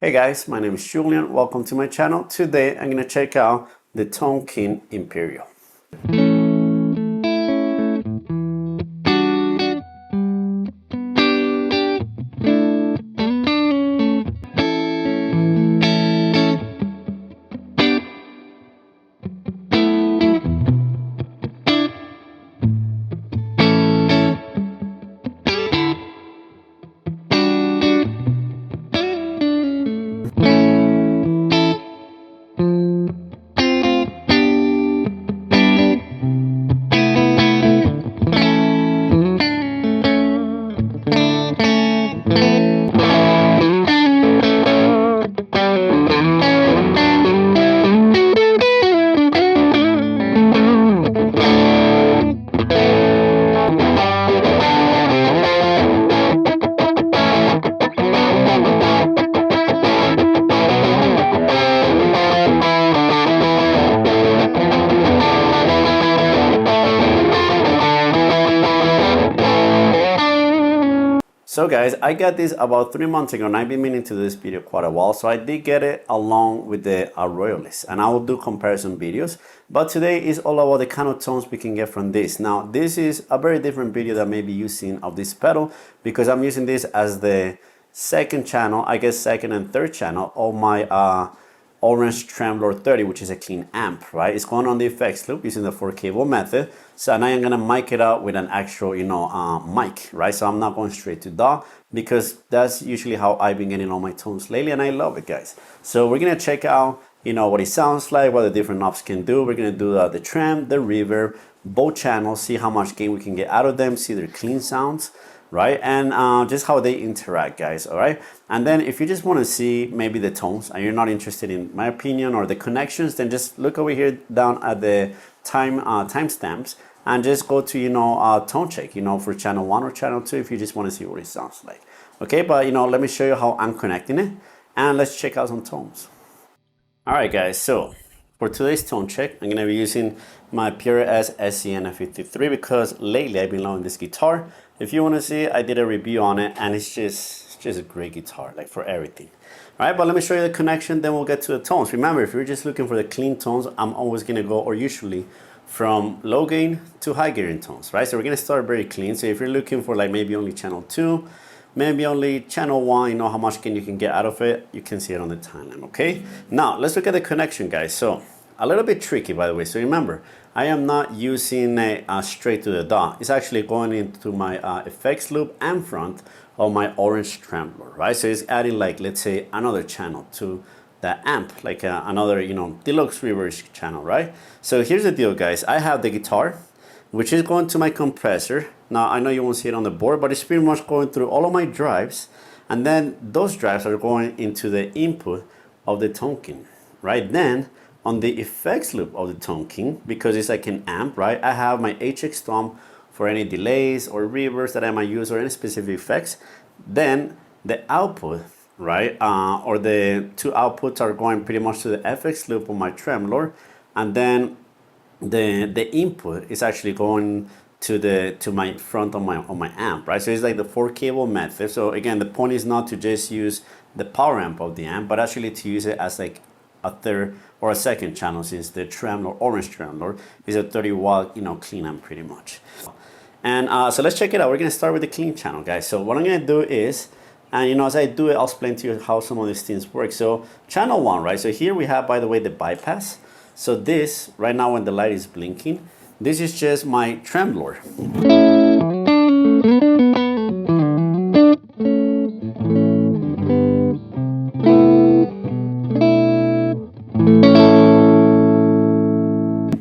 Hey guys, my name is Julian. Welcome to my channel. Today I'm going to check out the Tone King Imperial. So guys, I got this about 3 months ago and I've been meaning to do this video quite a while. So I did get it along with the Royalist and I will do comparison videos. But today is all about the kind of tones we can get from this. Now this is a very different video that maybe you've seen of this pedal because I'm using this as the second channel, I guess second and third channel of my Orange TremLord 30, which is a clean amp, right? It's going on the effects loop using the 4-cable method. So now I'm gonna mic it out with an actual, mic, right? So I'm not going straight to DAW because that's usually how I've been getting all my tones lately, and I love it, guys. So we're gonna check out, what it sounds like, what the different knobs can do. We're gonna do the trem, the reverb, both channels, see how much gain we can get out of them, see their clean sounds, right? And just how they interact, guys. All right, and then if you just want to see maybe the tones and you're not interested in my opinion or the connections, then just look over here down at the timestamps and just go to tone check, for channel 1 or channel 2 if you just want to see what it sounds like. Okay, but let me show you how I'm connecting it and let's check out some tones. All right, guys, so for today's tone check, I'm going to be using my PRS SE NF53 because lately I've been loving this guitar. If you want to see, I did a review on it and it's just a great guitar, like for everything. All right, but let me show you the connection, then we'll get to the tones. Remember, if you're just looking for the clean tones, I'm always going to go, or usually, from low gain to high gain tones, right? So we're going to start very clean. So if you're looking for like maybe only channel 2, maybe only channel 1, how much gain you can get out of it, you can see it on the timeline, okay? Now, let's look at the connection, guys. So a little bit tricky, by the way. So remember, I am not using a straight to the DAW. It's actually going into my effects loop and front of my Orange TremLord, right? So it's adding like, let's say, another channel to the amp, like another, Deluxe Reverb channel, right? So here's the deal, guys. I have the guitar, which is going to my compressor. Now, I know you won't see it on the board, but it's pretty much going through all of my drives. And then those drives are going into the input of the Tone King, right? Then on the effects loop of the Tone King, because it's like an amp, right? I have my HX thumb for any delays or reverbs that I might use or any specific effects. Then the output, right? Or the two outputs are going pretty much to the FX loop of my TremLord, and then the input is actually going to my front of my amp, right? So it's like the 4-cable method. So again, the point is not to just use the power amp of the amp, but actually to use it as like a third or a second channel, since the TremLord, Orange TremLord, is a 30-watt, clean amp pretty much. And so let's check it out. We're gonna start with the clean channel, guys. So what I'm gonna do is, and as I do it, I'll explain to you how some of these things work. So channel 1, right? So here we have, by the way, the bypass. So this, right now when the light is blinking, this is just my TremLord.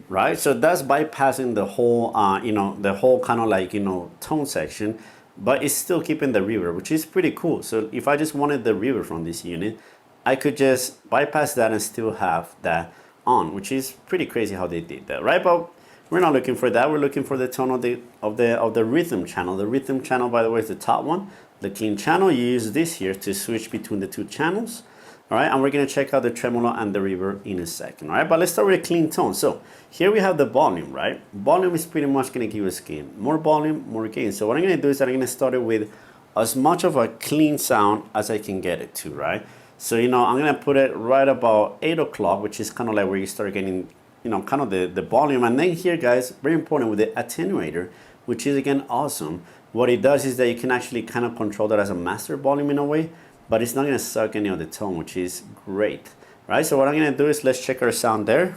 Right, so that's bypassing the whole, the whole kind of like, tone section, but it's still keeping the reverb, which is pretty cool. So if I just wanted the reverb from this unit, I could just bypass that and still have that on, which is pretty crazy how they did that, right? But we're not looking for that. We're looking for the tone of the rhythm channel. The rhythm channel, by the way, is the top one. The clean channel, you use this here to switch between the two channels. All right, and we're gonna check out the tremolo and the reverb in a second. All right, but let's start with a clean tone. So here we have the volume, right? Volume is pretty much gonna give us gain. More volume, more gain. So what I'm gonna do is that I'm gonna start it with as much of a clean sound as I can get it to, right? So, you know, I'm gonna put it right about 8 o'clock, which is kind of like where you start getting, you know, kind of the volume. And then here, guys, very important with the attenuator, which is again awesome. What it does is that you can actually kind of control that as a master volume in a way, but it's not gonna suck any of the tone, which is great, right? So what I'm gonna do is let's check our sound there.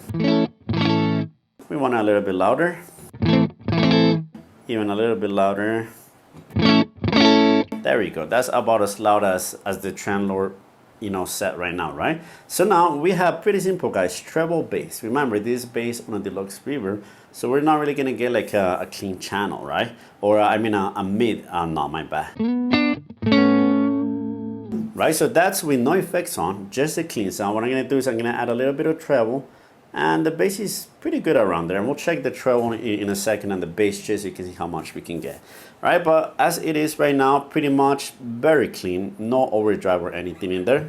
We want it a little bit louder, even a little bit louder. There we go. That's about as loud as the TremLord, you know, set right now, right? So now we have pretty simple, guys, treble bass. Remember, this is based on a deluxe reverb, so we're not really gonna get like a clean channel, right? Or I mean a mid, no, my bad. Right, so that's with no effects on, just a clean sound. What I'm gonna do is I'm gonna add a little bit of treble, and the bass is pretty good around there. And we'll check the treble in a second and the bass just so you can see how much we can get. All right, but as it is right now, pretty much very clean, no overdrive or anything in there.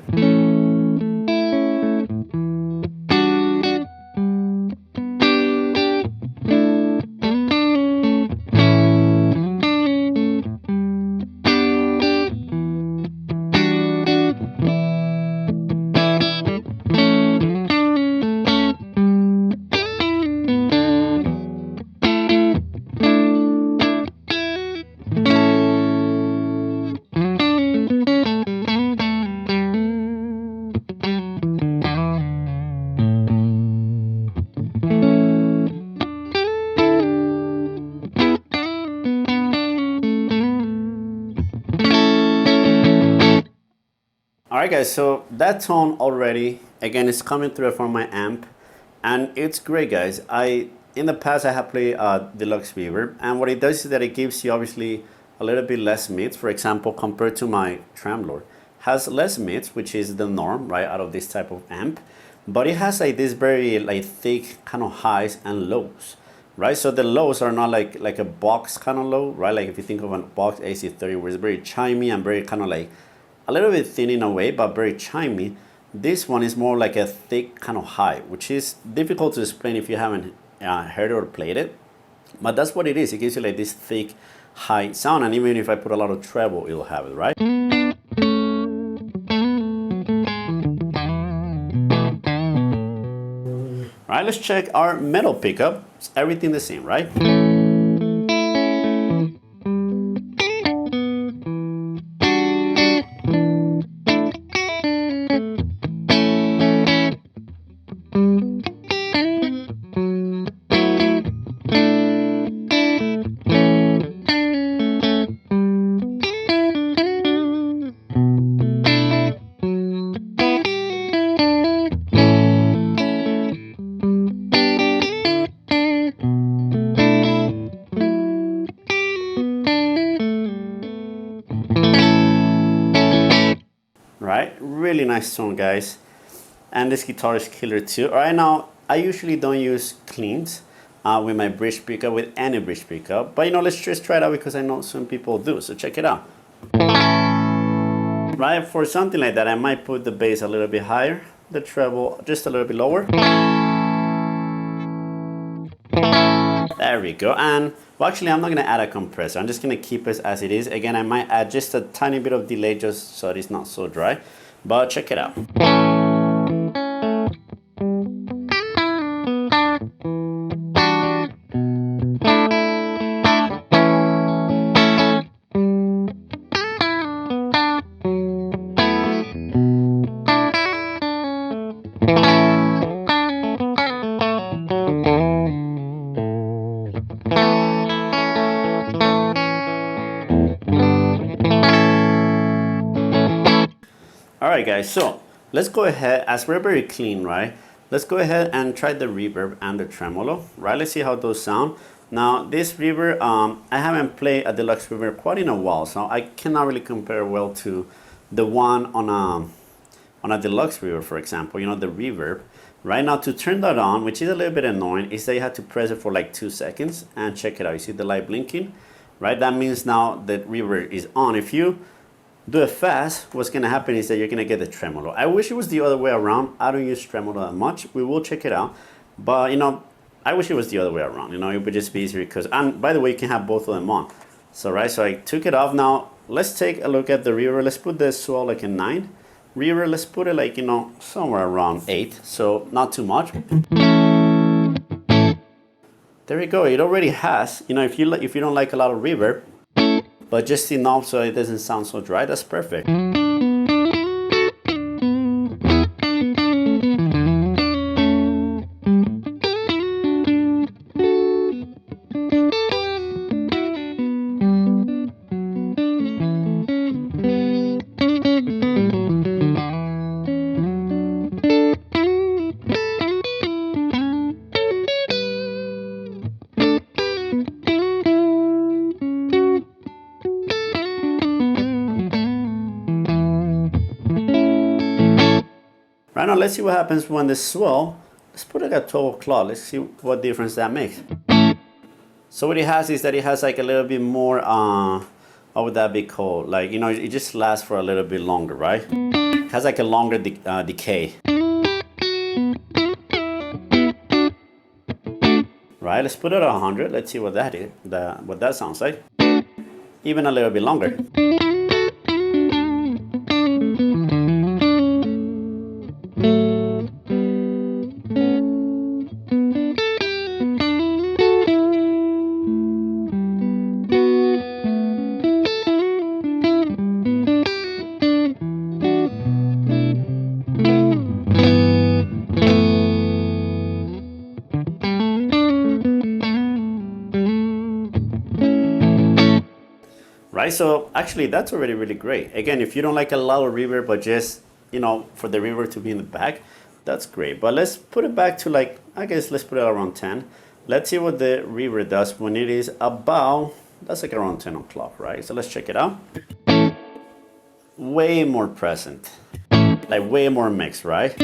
Alright guys, so that tone already, again, is coming through from my amp, and it's great, guys. In the past I have played Deluxe Reverb, and what it does is that it gives you obviously a little bit less mids. For example, compared to my TremLord, has less mids, which is the norm, right, out of this type of amp, but it has like this very like thick kind of highs and lows, right? So the lows are not like a box kind of low, right? Like if you think of a box AC30 where it's very chimey and very kind of like a little bit thin in a way, but very chimey. This one is more like a thick kind of high, which is difficult to explain if you haven't heard or played it. But that's what it is. It gives you like this thick, high sound, and even if I put a lot of treble, it'll have it, right? All right, let's check our metal pickup. It's everything the same, right? Right, really nice tone, guys, and this guitar is killer too. All right, now I usually don't use cleans with my bridge pickup, with any bridge pickup, but you know, let's just try it out because I know some people do. So check it out. Right, for something like that, I might put the bass a little bit higher, the treble just a little bit lower. There we go. And well, actually, I'm not gonna add a compressor. I'm just gonna keep it as it is. Again, I might add just a tiny bit of delay just so it's not so dry, but check it out. Alright guys, so let's go ahead, as we're very clean, right? Let's go ahead and try the reverb and the tremolo, right? Let's see how those sound. Now this reverb, I haven't played a deluxe reverb quite in a while, so I cannot really compare well to the one on a deluxe reverb, for example, you know, the reverb. Right now, to turn that on, which is a little bit annoying, is that you have to press it for like 2 seconds, and check it out. You see the light blinking, right? That means now the reverb is on. If you do it fast, what's gonna happen is that you're gonna get the tremolo. I wish it was the other way around. I don't use tremolo that much. We will check it out, but you know, I wish it was the other way around. You know, it would just be easier because, and by the way, you can have both of them on. So right, so I took it off. Now let's take a look at the reverb. Let's put the swell like a 9, Reverb, let's put it like, you know, somewhere around 8, so not too much. There we go. It already has, you know, if you don't like a lot of reverb, but just enough so it doesn't sound so dry, that's perfect. Right now, let's see what happens when the swell, let's put it at 12 o'clock. Let's see what difference that makes. So what it has is that it has like a little bit more, what would that be called? Like, you know, it just lasts for a little bit longer, right? It has like a longer decay. Right, let's put it at 100. Let's see what that is, what that sounds like. Even a little bit longer. Right, so actually that's already really great. Again, if you don't like a lot of reverb, but just, you know, for the reverb to be in the back, that's great. But let's put it back to like, I guess let's put it around 10. Let's see what the reverb does when it is about, that's like around 10 o'clock, right? So let's check it out. Way more present, like way more mixed, right?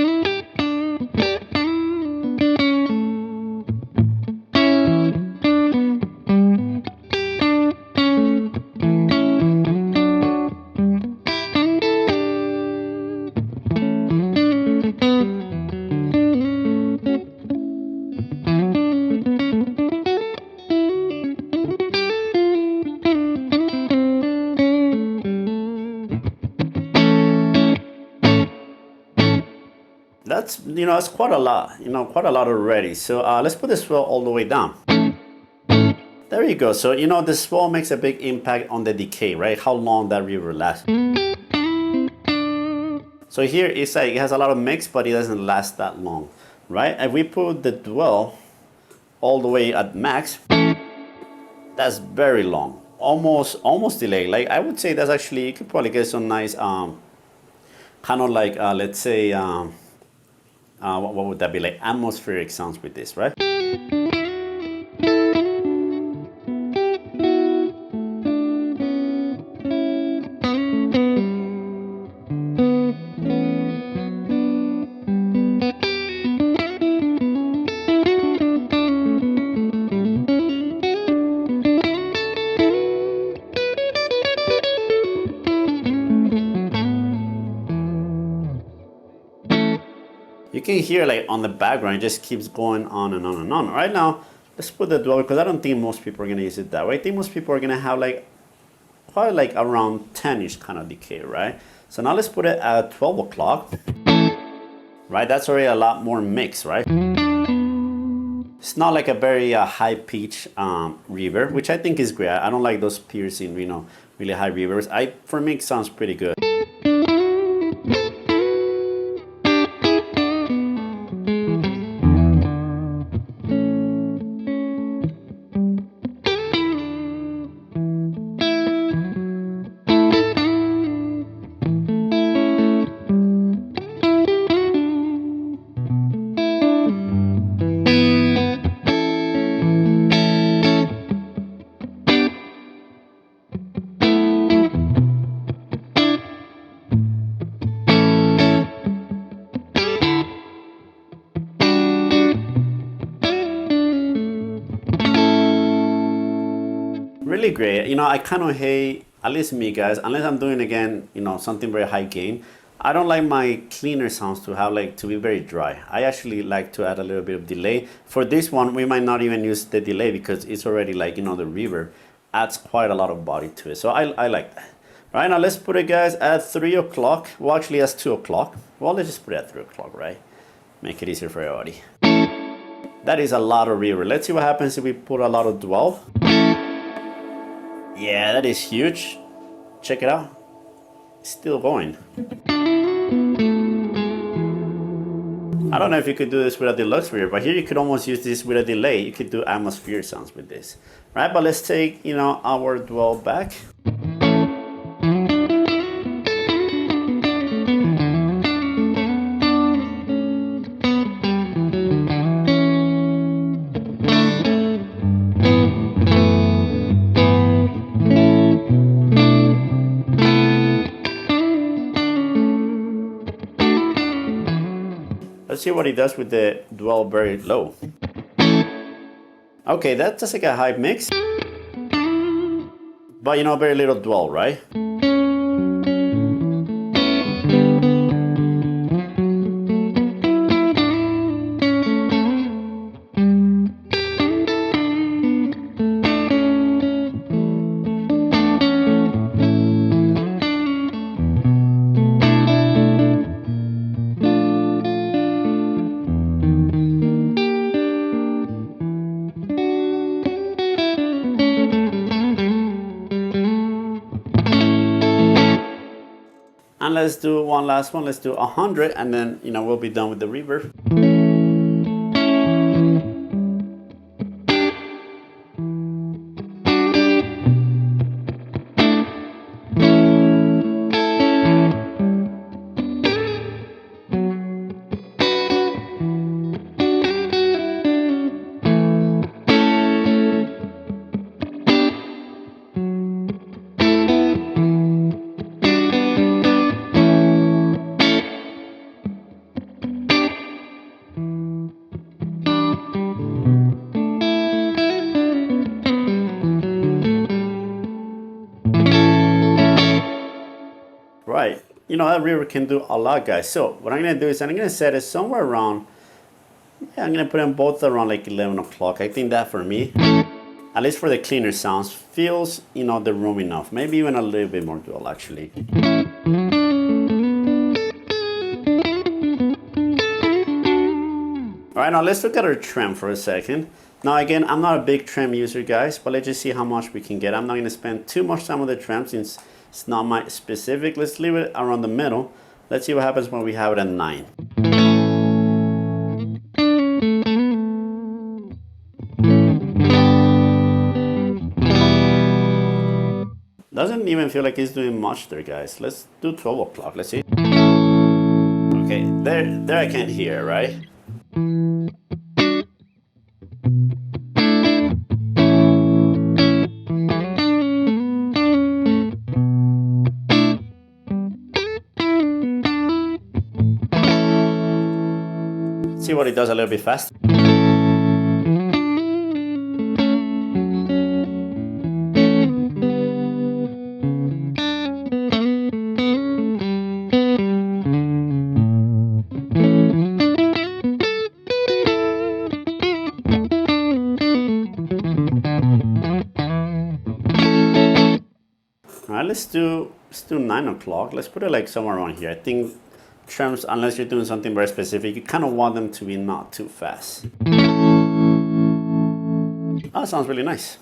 That's, you know, that's quite a lot, you know, quite a lot already. So let's put the swell all the way down. There you go. So, you know, the swell makes a big impact on the decay, right? How long that reverb lasts. So here it's like, it has a lot of mix, but it doesn't last that long, right? If we put the dwell all the way at max, that's very long, almost delay. Like I would say that's actually, you could probably get some nice, kind of like, let's say, what would that be, like atmospheric sounds with this, right? You can hear like on the background, it just keeps going on and on and on. Right now, let's put the dwell, because I don't think most people are gonna use it that way. I think most people are gonna have like, probably like around 10-ish kind of decay, right? So now let's put it at 12 o'clock, right? That's already a lot more mix, right? It's not like a very high pitch reverb, which I think is great. I don't like those piercing, you know, really high reverbs. For me, it sounds pretty good. Really great. You know, I kind of hate, at least me guys, unless I'm doing again, you know, something very high gain, I don't like my cleaner sounds to have like to be very dry. I actually like to add a little bit of delay. For this one, we might not even use the delay because it's already like, you know, the reverb adds quite a lot of body to it. So I like that. Right, now let's put it, guys, at 3 o'clock. Well, actually, that's 2 o'clock. Well, let's just put it at 3 o'clock, right? Make it easier for everybody. That is a lot of reverb. Let's see what happens if we put a lot of dwell. Yeah, that is huge. Check it out. It's still going. I don't know if you could do this with a deluxe reverb, but here you could almost use this with a delay. You could do atmosphere sounds with this, right? But let's take, you know, our dwell back. Let's see what it does with the dwell very low. Okay, that's just like a high mix, but you know, very little dwell, right? And let's do one last one. Let's do 100, and then, you know, we'll be done with the reverb. Right, you know, that reverb can do a lot, guys. So what I'm gonna do is I'm gonna set it somewhere around, yeah, I'm gonna put them both around like 11 o'clock. I think that for me, at least for the cleaner sounds, feels, you know, the room enough. Maybe even a little bit more dual, actually. All right, now let's look at our trem for a second. Now again, I'm not a big trem user, guys, but let's just see how much we can get. I'm not gonna spend too much time with the trem since it's not my specific. Let's leave it around the middle. Let's see what happens when we have it at 9. Doesn't even feel like it's doing much there, guys. Let's do 12 o'clock. Let's see. Okay, there I can't hear, right? See what it does a little bit faster. All right, let's do 9 o'clock. Let's put it like somewhere around here. I think trems, unless you're doing something very specific, you kind of want them to be not too fast. Oh, that sounds really nice.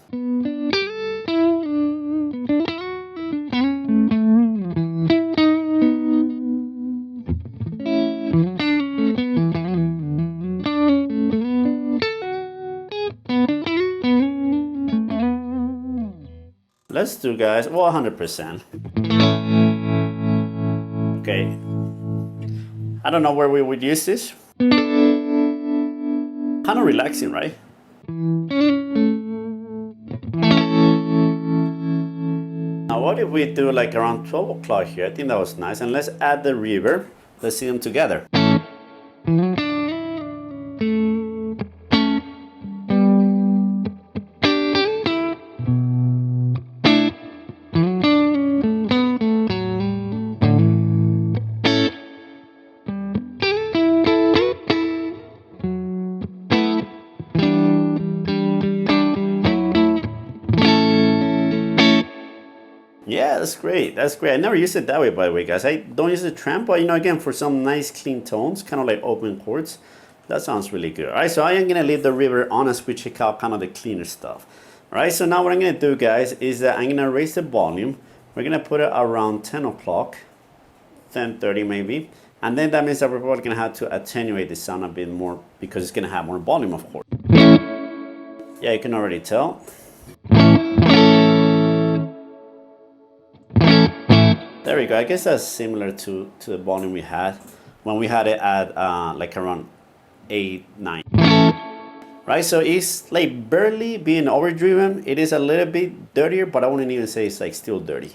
Let's do, guys, well, 100%. Okay. I don't know where we would use this. Kind of relaxing, right? Now what if we do like around 12 o'clock here? I think that was nice. And let's add the reverb. Let's see them together. Yeah, That's great. That's great. I never used it that way, by the way, guys. I don't use the tremp, but you know, again, for some nice clean tones, kind of like open chords, that sounds really good. All right, so I am gonna leave the reverb on as we check out kind of the cleaner stuff. All right, so now what I'm gonna do, guys, is that I'm gonna raise the volume. We're gonna put it around 10 o'clock, 10:30 maybe, and then that means that we're probably gonna have to attenuate the sound a bit more because it's gonna have more volume, of course. Yeah, you can already tell. There we go. I guess that's similar to the volume we had when we had it at like around 8, 9. Right, so it's like barely being overdriven. It is a little bit dirtier, but I wouldn't even say it's like still dirty.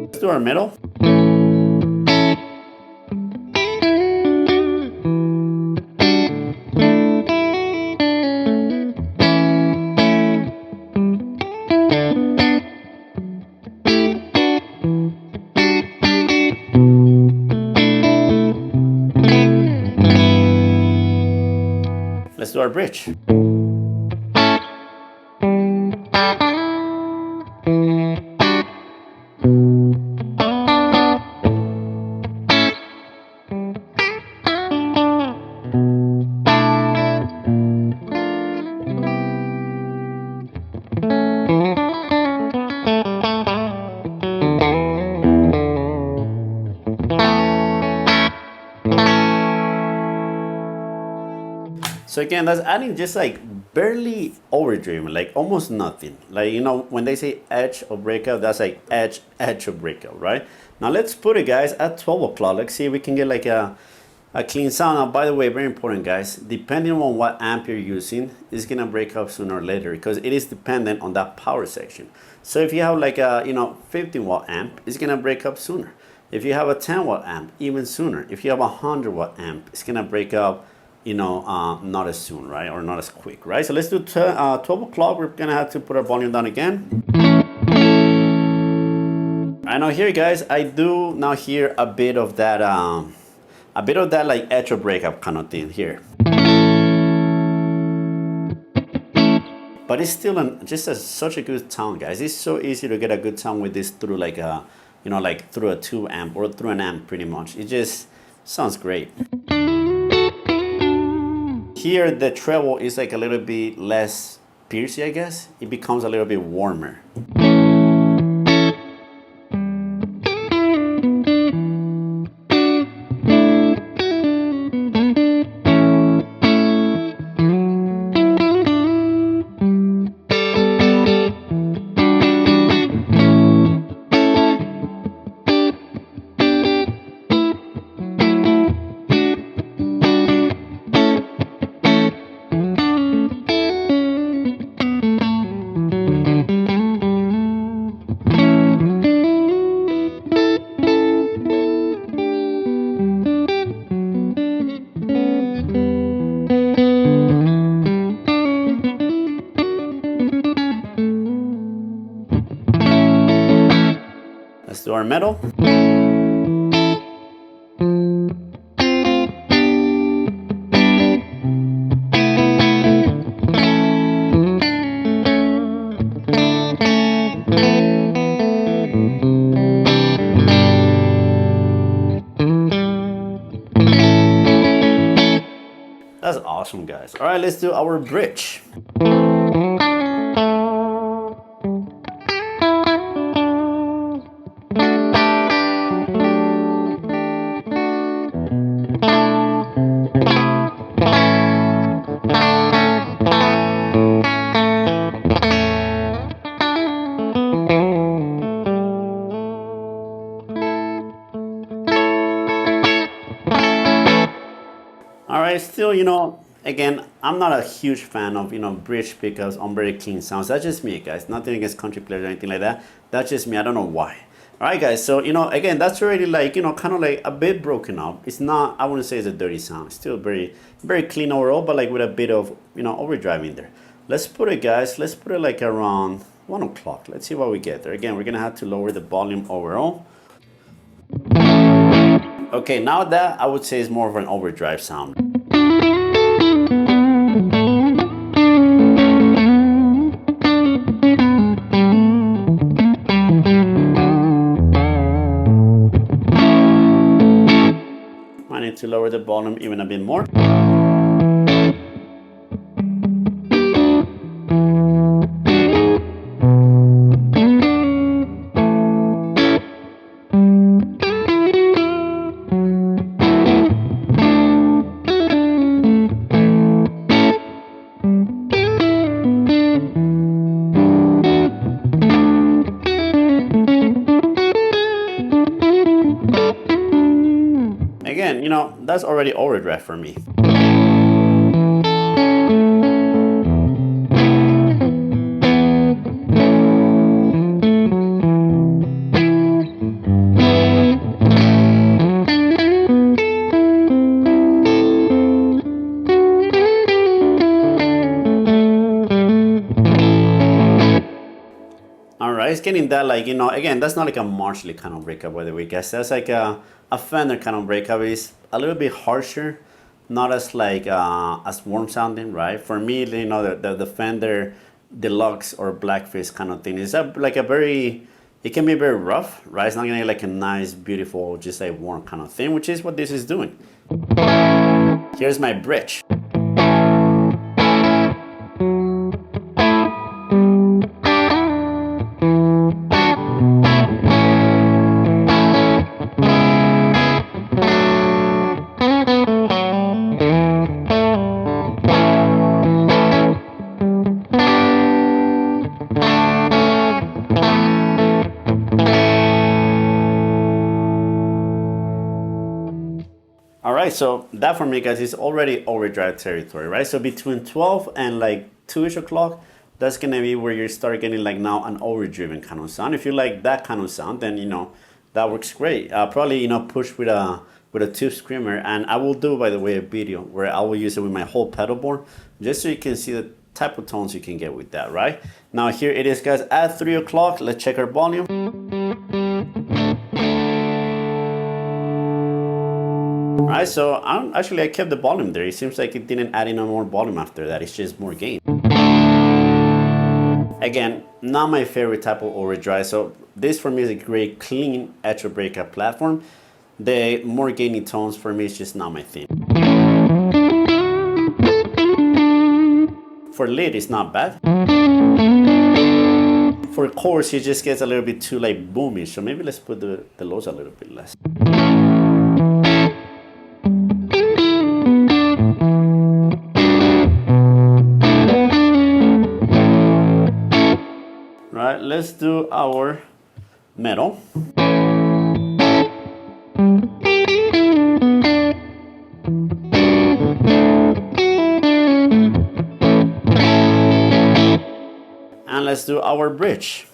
Let's do our middle. Let's do our bridge. So again, that's adding just like barely overdriven, like almost nothing. Like, you know, when they say edge of breakout, that's like edge of breakout, right? Now let's put it, guys, at 12 o'clock. Let's see if we can get like a clean sound. Now, by the way, very important, guys, depending on what amp you're using, it's gonna break up sooner or later because it is dependent on that power section. So if you have like a, you know, 50-watt amp, it's gonna break up sooner. If you have a 10-watt amp, even sooner. If you have a 100-watt amp, it's gonna break up, you know, not as soon, right? Or not as quick, right? So let's do 12 o'clock. We're gonna have to put our volume down again. I know here, guys, I do now hear a bit of that like edge of breakup kind of thing here. But it's still such a good sound, guys. It's so easy to get a good sound with this through like a, you know, like through a 2 amp or through an amp pretty much. It just sounds great. Here the treble is like a little bit less piercy, I guess. It becomes a little bit warmer. Let's do our metal. That's awesome, guys. All right, let's do our bridge. Alright, still, you know, again, I'm not a huge fan of, you know, bridge pickups on very clean sounds. That's just me, guys. Nothing against country players or anything like that. That's just me. I don't know why. Alright, guys, so, you know, again, that's already like, you know, kind of like a bit broken up. It's not, I wouldn't say it's a dirty sound. It's still very, very clean overall, but like with a bit of, you know, overdrive in there. Let's put it, guys, let's put it like around 1 o'clock. Let's see what we get there. Again, we're going to have to lower the volume overall. Okay, now that I would say is more of an overdrive sound. I need to lower the volume even a bit more. Again, you know, that's already overdrive for me. Alright, it's getting that, like, you know, again, that's not like a Marshall kind of breakup, by the way, guys. That's like a Fender kind of breakup. It's a little bit harsher, not as like as warm sounding, right? For me, you know, the Fender Deluxe or Blackface kind of thing is like a very, it can be very rough, right? It's not gonna be like a nice, beautiful, just like warm kind of thing, which is what this is doing. Here's my bridge. Alright, so that for me, guys, is already overdrive territory, right? So between 12 and like 2ish o'clock, that's gonna be where you start getting like now an overdriven kind of sound. If you like that kind of sound, then you know that works great. Probably, you know, push with a tube screamer, and I will do, by the way, a video where I will use it with my whole pedal board, just so you can see the type of tones you can get with that, right? Now here it is, guys, at 3 o'clock. Let's check our volume. Alright, so I kept the volume there. It seems like it didn't add in no more volume after that. It's just more gain. Again, not my favorite type of overdrive. So this for me is a great clean echo breakup platform. The more gainy tones for me is just not my thing. For lead, it's not bad. For chorus, it just gets a little bit too like boomy. So maybe let's put the lows a little bit less. Right, let's do our metal. And let's do our bridge.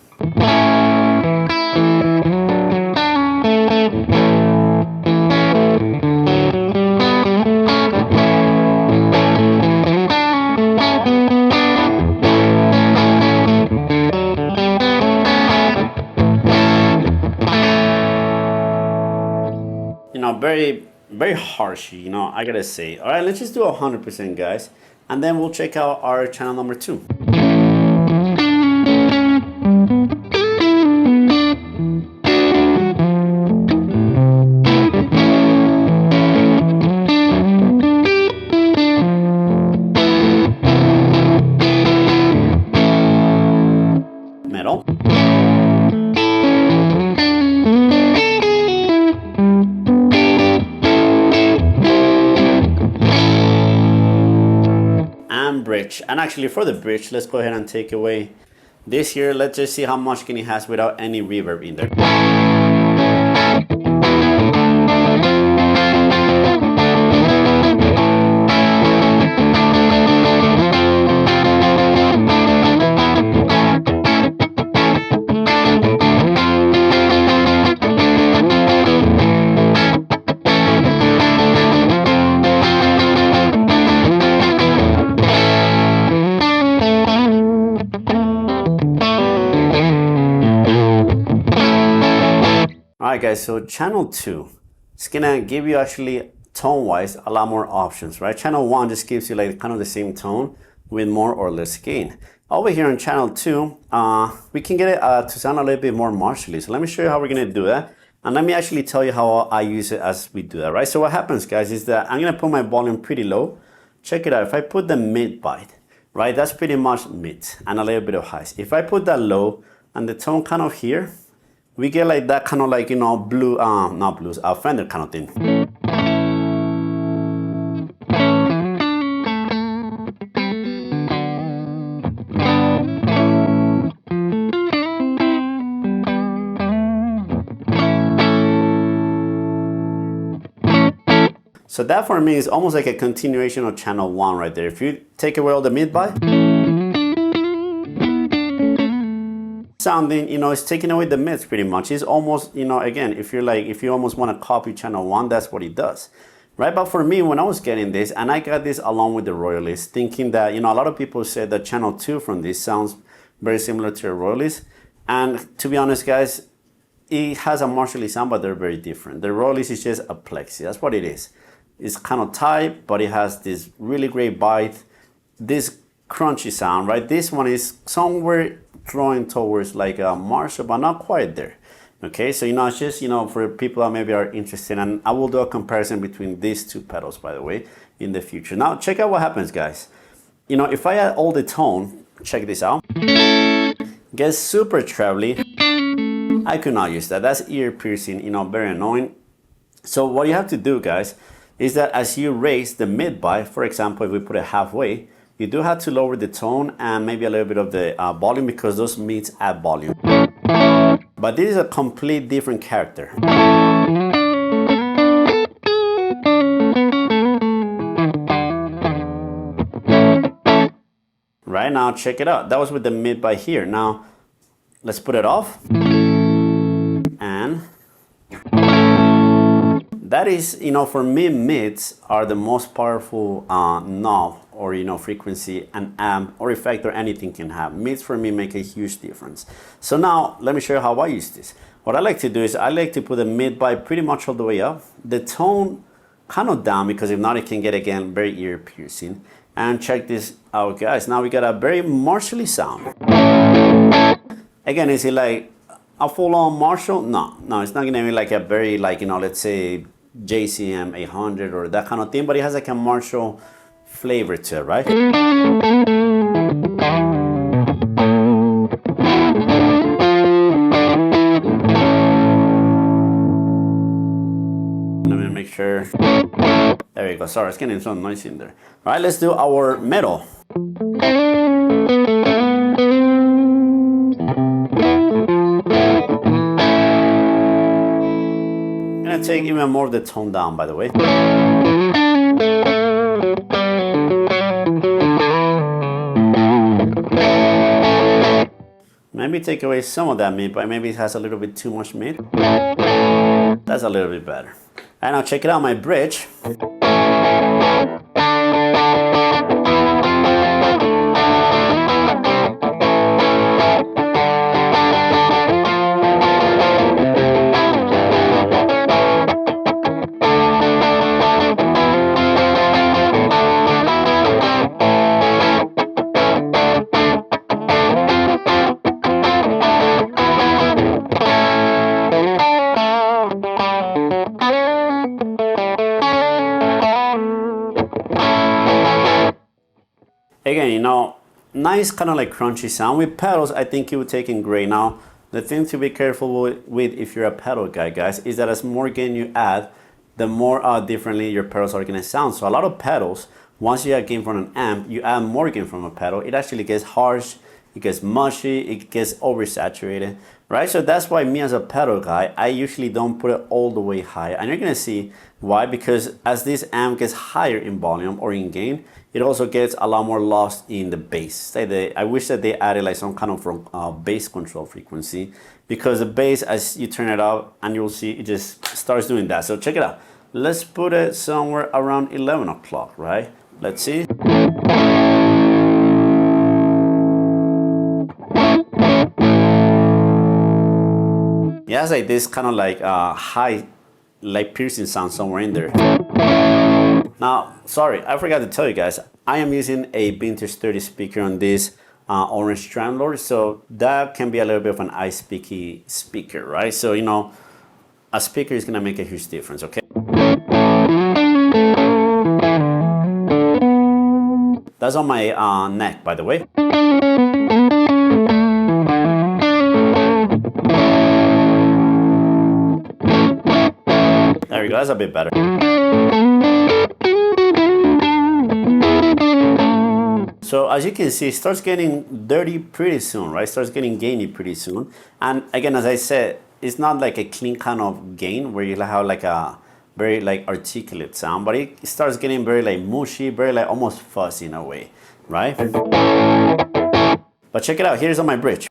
You know, very harsh, you know, I gotta say. All right, let's just do 100%, guys, and then we'll check out our channel number 2. Metal. Bridge. And actually, for the bridge, let's go ahead and take away this here. Let's just see how much gain it has without any reverb in there. Alright guys, so channel 2, it's gonna give you actually tone-wise a lot more options, right? Channel 1 just gives you like kind of the same tone with more or less gain. Over here on channel 2, we can get it to sound a little bit more martially. So let me show you how we're gonna do that. And let me actually tell you how I use it as we do that, right? So what happens, guys, is that I'm gonna put my volume pretty low. Check it out. If I put the mid bite, right, that's pretty much mid and a little bit of highs. If I put that low and the tone kind of here, we get like that kind of like, you know, blue, not blues, Fender kind of thing. So that for me is almost like a continuation of channel 1 right there. If you take away all the mid bite, sounding, you know, it's taking away the mids pretty much. It's almost, you know, again, if you almost want to copy channel 1, that's what it does, right? But for me, when I was getting this, and I got this along with the Royalist, thinking that, you know, a lot of people said that channel 2 from this sounds very similar to a Royalist. And to be honest, guys, it has a martially sound, but they're very different. The Royalist is just a plexi. That's what it is. It's kind of tight, but it has this really great bite, this crunchy sound, right? This one is somewhere drawing towards like a Marshall, but not quite there. Okay, so, you know, it's just, you know, for people that maybe are interested, and I will do a comparison between these two pedals, by the way, in the future. Now, check out what happens, guys. You know, if I add all the tone, check this out, gets super trebly. I could not use that. That's ear piercing, you know, very annoying. So what you have to do, guys, is that as you raise the mid bite, for example, if we put it halfway, you do have to lower the tone and maybe a little bit of the volume, because those mids add volume. But this is a complete different character. Right now, check it out. That was with the mid bite here. Now, let's put it off. And that is, you know, for me, mids are the most powerful knob or, you know, frequency and amp or effect or anything can have. Mids for me make a huge difference. So now let me show you how I use this. What I like to do is I like to put the mid bite pretty much all the way up, the tone kind of down, because if not it can get, again, very ear piercing. And check this out, guys. Now we got a very martially sound. Again, is it like a full-on Marshall? No, it's not gonna be like a very, like, you know, let's say JCM 800 or that kind of thing, but it has like a Marshall flavor to it, right? Let me make sure. There you go. Sorry, it's getting some noise in there. All right, let's do our metal. Take even more of the tone down, by the way. Maybe take away some of that mid, but maybe it has a little bit too much mid. That's a little bit better. And now check it out, my bridge. Again, you know, nice kind of like crunchy sound. With pedals, I think it would take in great. Now, the thing to be careful with if you're a pedal guy, guys, is that as more gain you add, the more differently your pedals are gonna sound. So a lot of pedals, once you add gain from an amp, you add more gain from a pedal, it actually gets harsh, it gets mushy, it gets oversaturated, right? So that's why me as a pedal guy, I usually don't put it all the way high. And you're gonna see why, because as this amp gets higher in volume or in gain, it also gets a lot more lost in the bass. I wish that they added like some kind of bass control frequency, because the bass, as you turn it up, and you'll see it just starts doing that. So check it out. Let's put it somewhere around 11 o'clock, right? Let's see. Yeah, it's like this kind of like high like piercing sound somewhere in there. Now, sorry, I forgot to tell you guys, I am using a Vintage 30 speaker on this Orange TremLord, so that can be a little bit of an eye-speaky speaker, right? So, you know, a speaker is gonna make a huge difference, okay? That's on my neck, by the way. There we go, that's a bit better. So as you can see, it starts getting dirty pretty soon, right? It starts getting gainy pretty soon. And again, as I said, it's not like a clean kind of gain where you have like a very like articulate sound, but it starts getting very like mushy, very like almost fuzzy in a way, right? But check it out, here's on my bridge.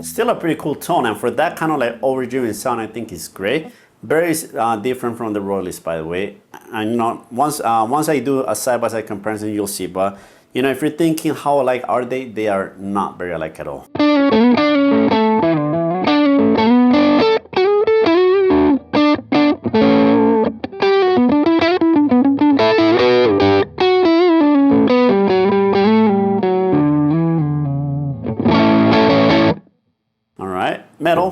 Still a pretty cool tone, and for that kind of like overdriven sound, I think it's great. Very different from the Royalist, by the way. And you know, once I do a side-by-side comparison, you'll see. But you know, if you're thinking how alike are they are not very alike at all. Metal.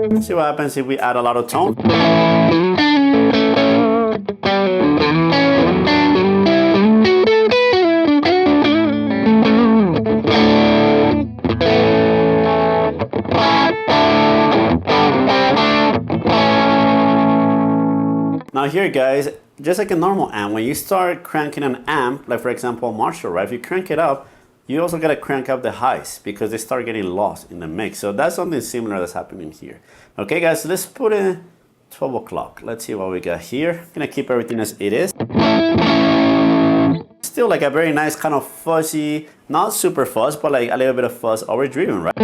Let's see what happens if we add a lot of tone. Now here guys, just like a normal amp, when you start cranking an amp, like for example Marshall, right? If you crank it up, you also gotta crank up the highs because they start getting lost in the mix. So that's something similar that's happening here. Okay guys, so let's put in 12 o'clock. Let's see what we got here. Gonna keep everything as it is. Still like a very nice kind of fuzzy, not super fuzz, but like a little bit of fuzz overdriven, right?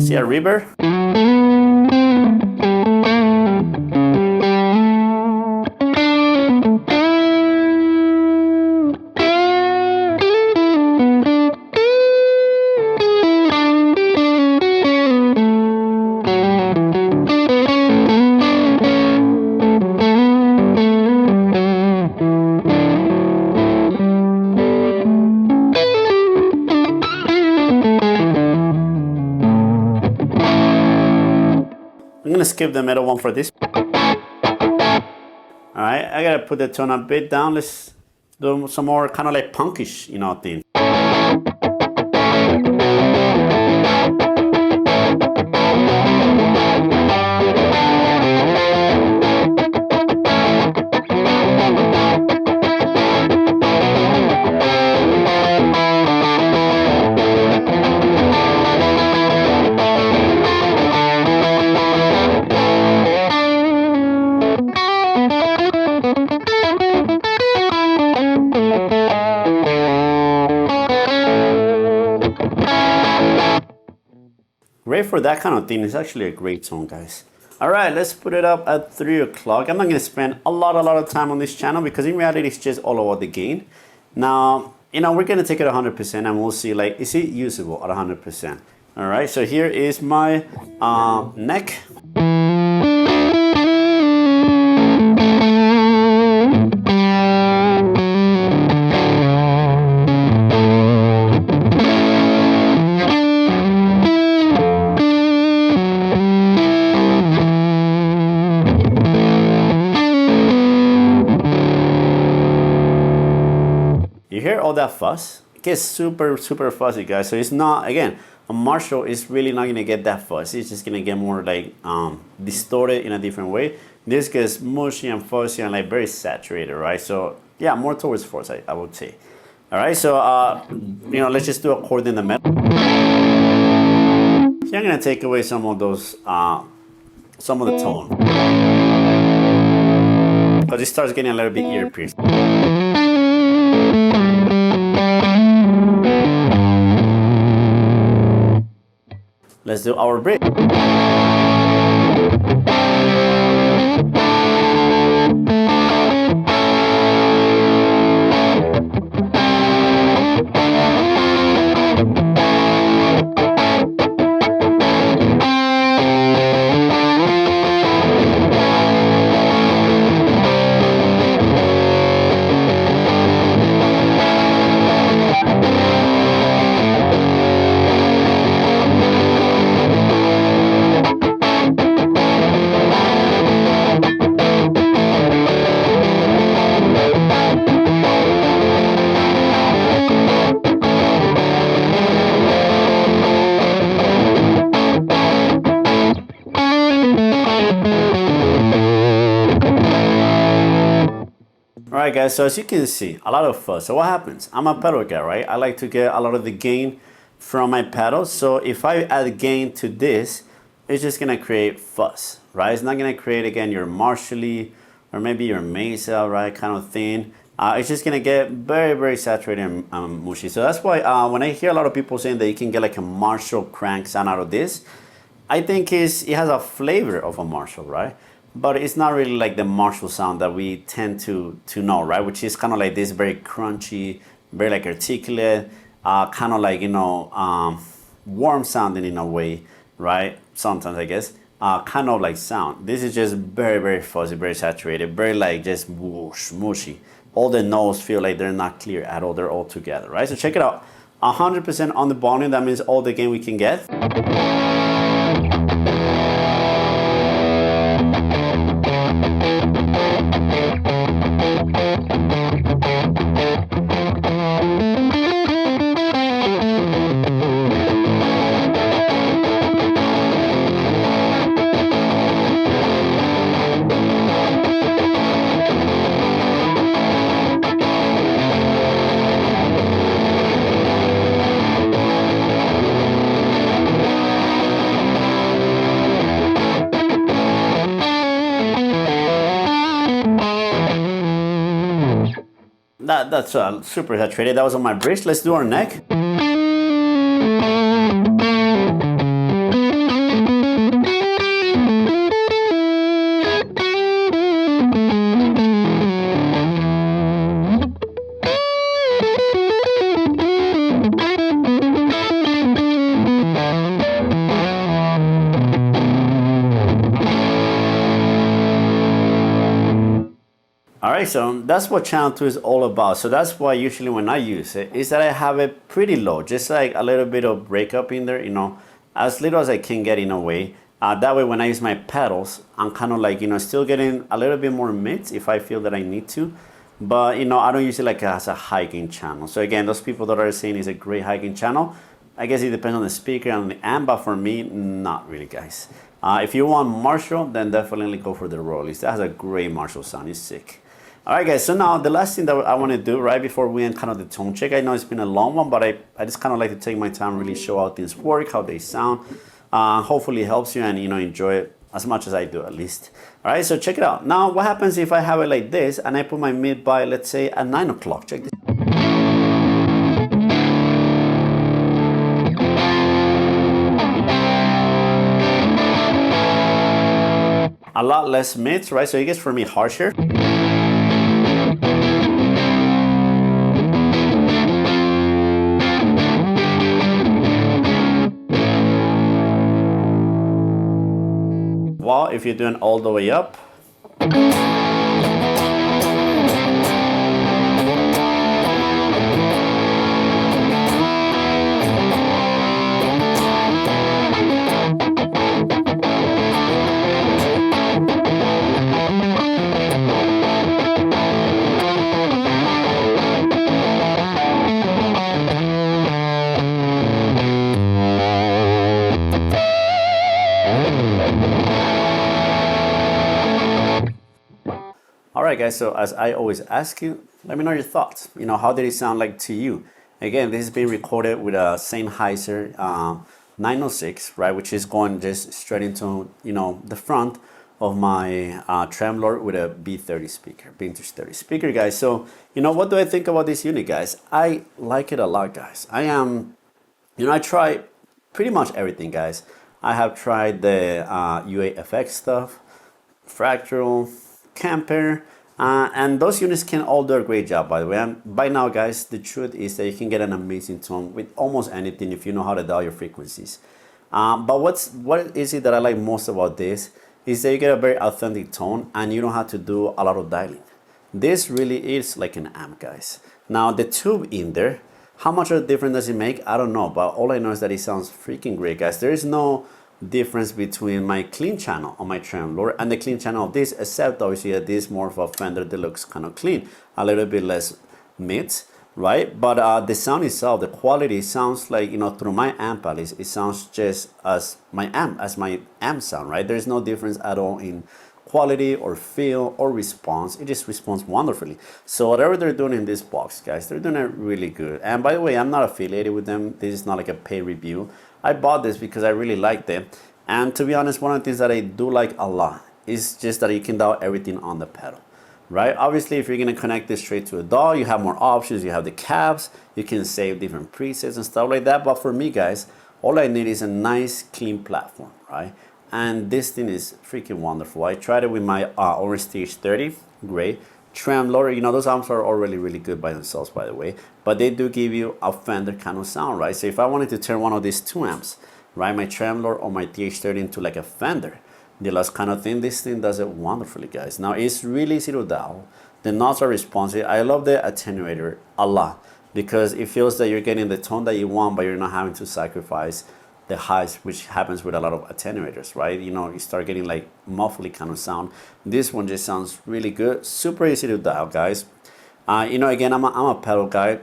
See a reverb? I'm gonna skip the middle one for this. Alright, I gotta put the tone a bit down. Let's do some more kind of like punkish, you know, thing. Great for that kind of thing. It's actually a great tone, guys. All right, let's put it up at 3 o'clock. I'm not gonna spend a lot of time on this channel because in reality it's just all about the gain. Now, you know, we're gonna take it 100% and we'll see like, is it usable at 100%? All right, so here is my neck. You hear all that fuzz? It gets super fuzzy, guys. So it's not, again, a Marshall is really not gonna get that fuzzy. It's just gonna get more like distorted in a different way. This gets mushy and fuzzy and like very saturated, right? So yeah, more towards fuzz, I would say. All right, so you know, let's just do a chord in the middle. So I'm gonna take away some of those some of the tone, because it starts getting a little bit ear pierced. Let's do our bridge. Alright guys, so as you can see, a lot of fuzz. So what happens? I'm a pedal guy, right? I like to get a lot of the gain from my pedals. So if I add gain to this, it's just gonna create fuzz, right? It's not gonna create, again, your Marshall or maybe your Mesa, right, kind of thing. It's just gonna get very, very saturated and mushy. So that's why when I hear a lot of people saying that you can get like a Marshall crank sound out of this, I think it has a flavor of a Marshall, right? But it's not really like the Marshall sound that we tend to know, right? Which is kind of like this very crunchy, very like articulate, kind of like, you know, warm sounding in a way, right? Sometimes, I guess, kind of like sound. This is just very, very fuzzy, very saturated, very like just whoosh, mushy. All the notes feel like they're not clear at all. They're all together, right? So check it out. 100% on the volume. That means all the gain we can get. That's super saturated. That was on my bridge. Let's do our neck. Alright, so that's what channel 2 is all about. So that's why usually when I use it, is that I have it pretty low, just like a little bit of breakup in there, you know, as little as I can get in a way. That way when I use my pedals, I'm kind of like, you know, still getting a little bit more mids if I feel that I need to. But, you know, I don't use it like as a high gain channel. So again, those people that are saying it's a great high gain channel, I guess it depends on the speaker and the amp, but for me, not really, guys. If you want Marshall, then definitely go for the Royalist. That has a great Marshall sound, it's sick. Alright guys, so now the last thing that I want to do right before we end kind of the tone check. I know it's been a long one, but I just kind of like to take my time, really show how things work, how they sound. Hopefully it helps you and, you know, enjoy it as much as I do at least. Alright, so check it out. Now what happens if I have it like this and I put my mid by, let's say, at 9 o'clock. Check this. A lot less mids, right? So it gets for me harsher. Well, if you're doing all the way up, Alright guys, so as I always ask you, let me know your thoughts. You know, how did it sound like to you? Again, this is being recorded with a Sennheiser 906, right, which is going just straight into, you know, the front of my TremLord with a B30 speaker, Vintage 30 speaker, guys. So, you know, what do I think about this unit, guys? I like it a lot, guys. You know, I try pretty much everything, guys. I have tried the UAFX stuff, Fractal, Camper, and those units can all do a great job, by the way. And by now, guys, the truth is that you can get an amazing tone with almost anything if you know how to dial your frequencies. But what is it that I like most about this is that you get a very authentic tone and you don't have to do a lot of dialing. This really is like an amp, guys. Now the tube in there, how much of a difference does it make? I don't know, but all I know is that it sounds freaking great, guys. There is no difference between my clean channel on my TremLord and the clean channel of this, except obviously that this is more of a Fender Deluxe kind of clean, a little bit less mids, right? But the sound itself, the quality sounds like, you know, through my amp at least, it sounds just as my amp sound, right? There's no difference at all in quality or feel or response. It just responds wonderfully. So whatever they're doing in this box, guys, they're doing it really good. And by the way, I'm not affiliated with them. This is not like a pay review. I bought this because I really liked it. And to be honest, one of the things that I do like a lot is just that you can dial everything on the pedal, right? Obviously, if you're gonna connect this straight to a DAW, you have more options. You have the cabs, you can save different presets and stuff like that. But for me, guys, all I need is a nice, clean platform, right? And this thing is freaking wonderful. I tried it with my Orange TH30, great. TremLord, you know, those amps are already really good by themselves, by the way, but they do give you a Fender kind of sound, right? So if I wanted to turn one of these two amps, right, my TremLord or my TH30 into like a Fender Deluxe kind of thing, this thing does it wonderfully, guys. Now it's really easy to dial. The knobs are responsive. I love the attenuator a lot because it feels that you're getting the tone that you want, but you're not having to sacrifice the highs, which happens with a lot of attenuators, right? You know, you start getting like muffly kind of sound. This one just sounds really good, super easy to dial, guys. You know, again, I'm a pedal guy,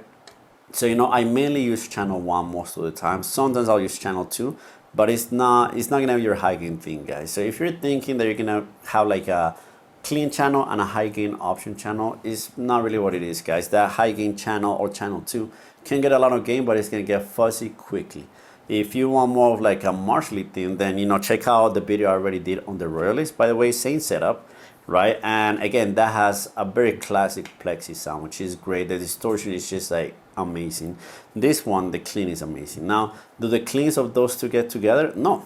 so you know, I mainly use channel 1 most of the time. Sometimes I'll use channel 2, but it's not gonna be your high gain thing, guys. So if you're thinking that you're gonna have like a clean channel and a high gain option channel, is not really what it is, guys. That high gain channel or channel 2 can get a lot of gain, but it's gonna get fuzzy quickly. If you want more of like a Marshall thing, then, you know, check out the video I already did on the Royalist. By the way, same setup, right? And again, that has a very classic plexi sound, which is great. The distortion is just like amazing. This one, the clean is amazing. Now, do the cleans of those two get together? No.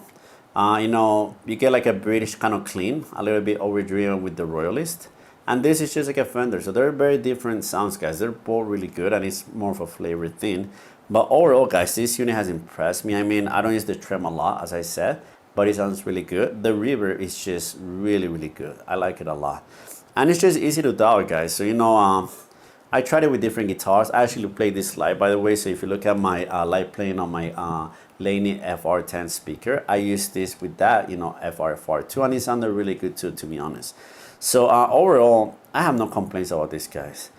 You know, you get like a British kind of clean, a little bit overdriven with the Royalist. And this is just like a Fender. So they're very different sounds, guys. They're both really good and it's more of a flavor thing. But overall, guys, this unit has impressed me. I mean, I don't use the trem a lot, as I said, but it sounds really good. The reverb is just really, really good. I like it a lot. And it's just easy to dial, guys. So, you know, I tried it with different guitars. I actually played this live, by the way. So if you look at my live playing on my Laney FR10 speaker, I use this with that, you know, FR2, and it sounded really good too, to be honest. So overall, I have no complaints about this, guys.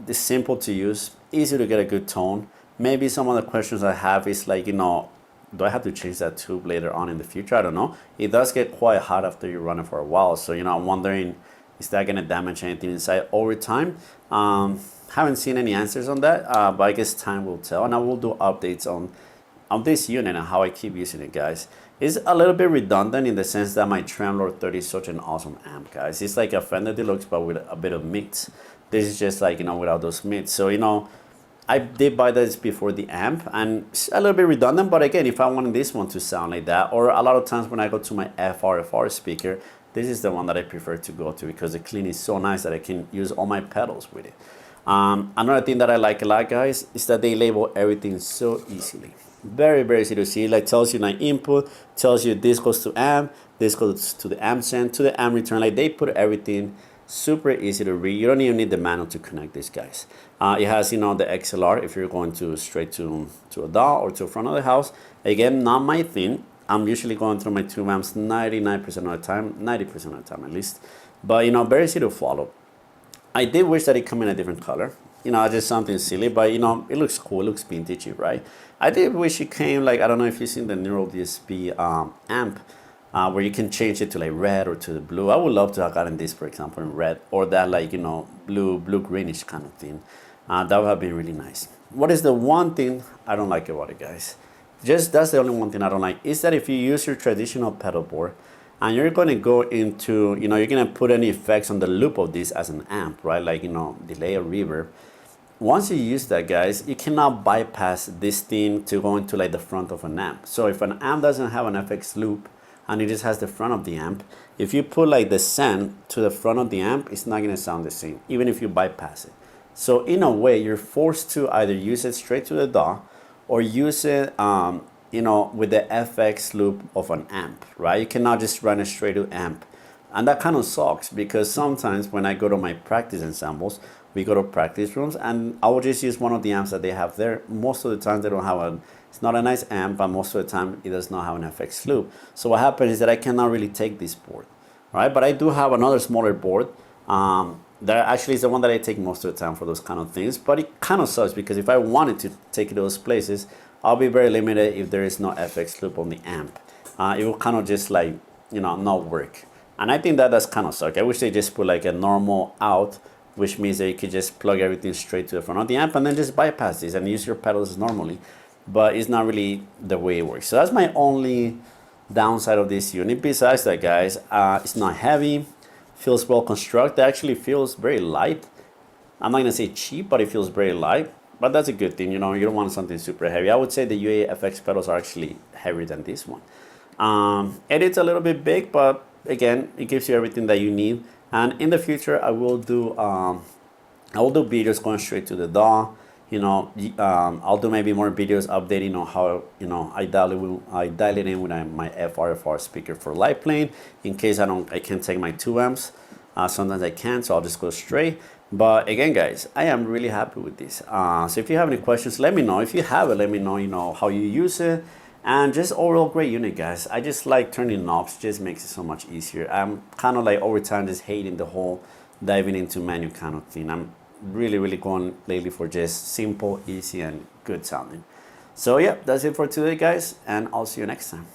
It's simple to use, easy to get a good tone. Maybe some of the questions I have is like, you know, do I have to change that tube later on in the future? I don't know. It does get quite hot after you run it for a while. So, you know, I'm wondering, is that going to damage anything inside over time? Haven't seen any answers on that, but I guess time will tell. And I will do updates on this unit and how I keep using it, guys. It's a little bit redundant in the sense that my TremLord 30 is such an awesome amp, guys. It's like a Fender Deluxe, but with a bit of mids. This is just like, you know, without those mids. So, you know, I did buy this before the amp, and it's a little bit redundant, but again, if I wanted this one to sound like that, or a lot of times when I go to my FR speaker, this is the one that I prefer to go to because the clean is so nice that I can use all my pedals with it. Another thing that I like a lot, guys, is that they label everything so easily. Very, very easy to see. Like, tells you my input, tells you this goes to amp, this goes to the amp send, to the amp return. Like, they put everything super easy to read. You don't even need the manual to connect this, guys. It has, you know, the XLR if you're going to straight to a DAW or to the front of the house. Again, not my thing. I'm usually going through my tube amps 99% of the time, 90% of the time at least. But, you know, very easy to follow. I did wish that it come in a different color. You know, just something silly, but, you know, it looks cool. It looks vintagey, right? I did wish it came, like, I don't know if you've seen the Neural DSP amp, where you can change it to like red or to the blue. I would love to have gotten this, for example, in red, or that, like, you know, blue greenish kind of thing. That would have been really nice. What is the one thing I don't like about it, guys? Just that's the only one thing I don't like, is that if you use your traditional pedal board and you're going to go into, you know, you're going to put any effects on the loop of this as an amp, right? Like, you know, delay or reverb. Once you use that, guys, you cannot bypass this thing to go into like the front of an amp. So if an amp doesn't have an FX loop and it just has the front of the amp, if you put like the send to the front of the amp, it's not going to sound the same, even if you bypass it. So in a way, you're forced to either use it straight to the DAW or use it, you know, with the FX loop of an amp, right? You cannot just run it straight to amp. And that kind of sucks, because sometimes when I go to my practice ensembles, we go to practice rooms and I will just use one of the amps that they have there. Most of the time they don't have it's not a nice amp, but most of the time it does not have an FX loop. So what happens is that I cannot really take this board, right? But I do have another smaller board. That actually is the one that I take most of the time for those kind of things. But it kind of sucks, because if I wanted to take it those places, I'll be very limited if there is no FX loop on the amp. It will kind of just like, you know, not work. And I think that does kind of suck. I wish they just put like a normal out, which means that you could just plug everything straight to the front of the amp and then just bypass this and use your pedals normally. But it's not really the way it works. So that's my only downside of this unit. Besides that, guys, it's not heavy, feels well constructed, actually feels very light. I'm not gonna say cheap, but it feels very light. But that's a good thing, you know, you don't want something super heavy. I would say the UA-FX pedals are actually heavier than this one. It's a little bit big, but again, it gives you everything that you need. And in the future, I will do videos going straight to the DAW. You know, I'll do maybe more videos updating on how, you know, I dial it in with my FRFR speaker for live playing, in case I can't take my 2 amps. Sometimes I can't, so I'll just go straight. But again, guys, I am really happy with this. So if you have any questions, let me know. If you have it, let me know, you know, how you use it. And just overall great unit, guys. I just like turning knobs, just makes it so much easier. I'm kind of like over time just hating the whole diving into menu kind of thing. I'm really going lately for just simple, easy, and good sounding. So yeah, that's it for today, guys, and I'll see you next time.